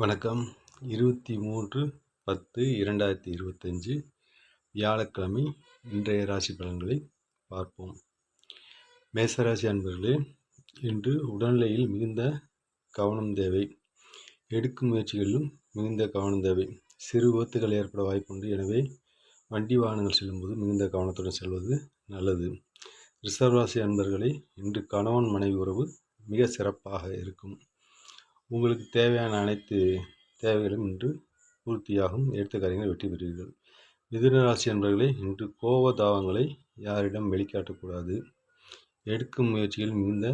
வணக்கம். 23/10/2025 வியாழக்கிழமை இன்றைய ராசி பலன்களை பார்ப்போம். மேசராசி அன்பர்களே, இன்று உடல்நிலையில் மிகுந்த கவனம் தேவை. எடுக்கும் முயற்சிகளிலும் மிகுந்த கவனம் தேவை. சிறு விபத்துகள் ஏற்பட வாய்ப்புண்டு. எனவே வண்டி வாகனங்கள் செல்லும்போது மிகுந்த கவனத்துடன் செல்வது நல்லது. ரிஷப ராசி அன்பர்களே, இன்று கணவன் மனைவி உறவு மிக சிறப்பாக இருக்கும். உங்களுக்கு தேவையான அனைத்து தேவைகளும் இன்று பூர்த்தியாகும். எடுத்த காரியங்கள் வெற்றி பெறுவீர்கள். மிதுன ராசி அன்பர்களே, இன்று கோபதாபங்களை யாரிடம் வெளிக்காட்டக்கூடாது. எடுக்கும் முயற்சியில் மிகுந்த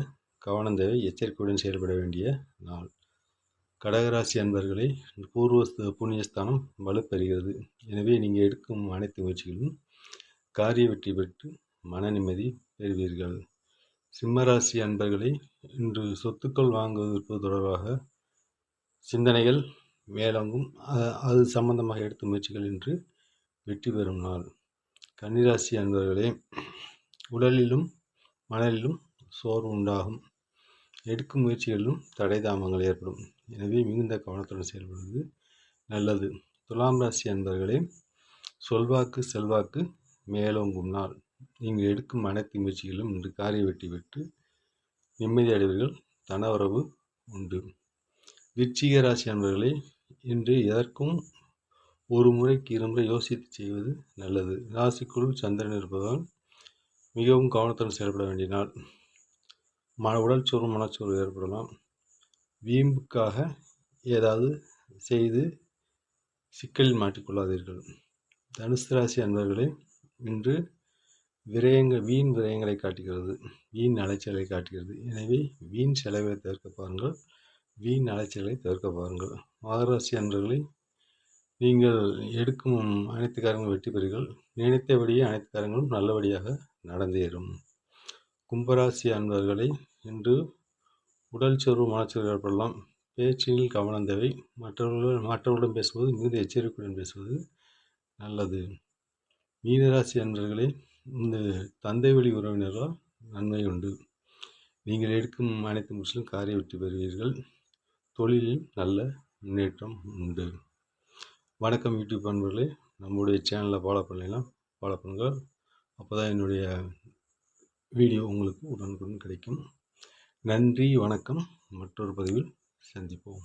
கவனம் தேவை. எச்சரிக்கையுடன் செயல்பட வேண்டிய நாள். கடகராசி அன்பர்களே, பூர்வ புண்ணியஸ்தானம் வலுப்பெறுகிறது. எனவே நீங்கள் எடுக்கும் அனைத்து முயற்சிகளும் காரிய வெற்றி பெற்று மன நிம்மதி பெறுவீர்கள். சிம்மராசி அன்பர்களே, இன்று சொத்துக்கள் வாங்குவது தொடர்பாக சிந்தனைகள் மேலோங்கும். அது சம்பந்தமாக எடுத்த முயற்சிகள் இன்று வெற்றி பெறும் நாள். கன்னிராசி அன்பர்களே, உடலிலும் மனதிலும் சோர்வு உண்டாகும். எடுக்கும் முயற்சிகளிலும் தடை தாமங்கள் ஏற்படும். எனவே மிகுந்த கவனத்துடன் செயல்படுவது நல்லது. துலாம் ராசி அன்பர்களே, சொல்வாக்கு செல்வாக்கு மேலோங்கும் நாள். நீங்கள் எடுக்கும் அனைத்து முயற்சிகளிலும் இன்று காரிய வெற்றி பெற்று நிம்மதி அடைவீர்கள். தனவரவு உண்டு. விருச்சிக ராசி அன்பர்களே, இன்று எதற்கும் ஒரு முறைக்கு இருமுறை யோசித்து செய்வது நல்லது. ராசிக்குள் சந்திரன் இருப்பதால் மிகவும் கவனத்துடன் செயல்பட வேண்டிய நாள். உடல் சோர்வு மனச்சோர்வு ஏற்படலாம். வீம்புக்காக ஏதாவது செய்து சிக்கலில் மாட்டிக்கொள்ளாதீர்கள். தனுசு ராசி அன்பர்களே, இன்று வீண் விரயங்களை காட்டுகிறது. வீண் அலைச்சலை காட்டுகிறது. எனவே வீண் செலவை தவிர்க்க பாருங்கள். வீண் அலைச்சலை தவிர்க்க பாருங்கள். மகராசி அன்பர்களே, நீங்கள் எடுக்கும் அனைத்து காரியங்களும் வெற்றி பெறுங்கள். நினைத்தபடியே அனைத்து காரியங்களும் நல்லபடியாக நடந்தேறும். கும்பராசி அன்பர்களே, இன்று உடல் சோர்வு மனச்சோர்வு ஏற்படலாம். பேச்சில் கவனம் தேவை. மற்றவர்களுடன் பேசுவது மிகுந்த எச்சரிக்கையுடன் பேசுவது நல்லது. மீனராசி அன்பர்களே, இந்த தந்தை வழி உறவினரால் நன்மை உண்டு. நீங்கள் எடுக்கும் அனைத்து முயற்சிகளும் காரிய வெற்றி பெறுவீர்கள். தொழிலில் நல்ல முன்னேற்றம் உண்டு. வணக்கம் யூடியூப் அன்பர்களே, நம்முடைய சேனலை ஃபாலோ பண்ணலாம். ஃபாலோ பண்ணுங்கள். அப்போ தான் என்னுடைய வீடியோ உங்களுக்கு உடனுக்குடன் கிடைக்கும். நன்றி, வணக்கம். மற்றொரு பதிவில் சந்திப்போம்.